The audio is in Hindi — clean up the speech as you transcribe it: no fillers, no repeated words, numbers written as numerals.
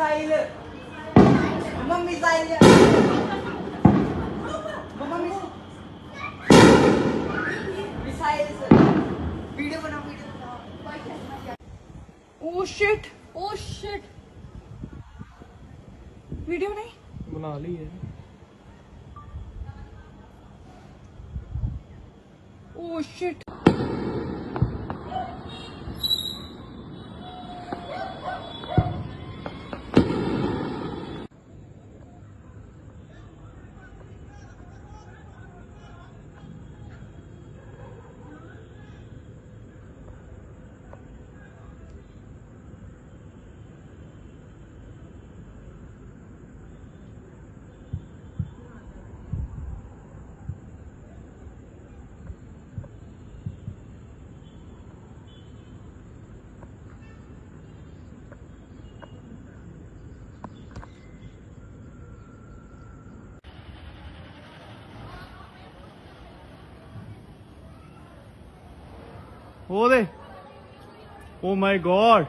मिसाइल मम्मा मिसाइल मम्मा मिसाइल वीडियो बनाओ वीडियो। ओह शिट वीडियो नहीं बना ली है। Oh shit oh they, oh my God.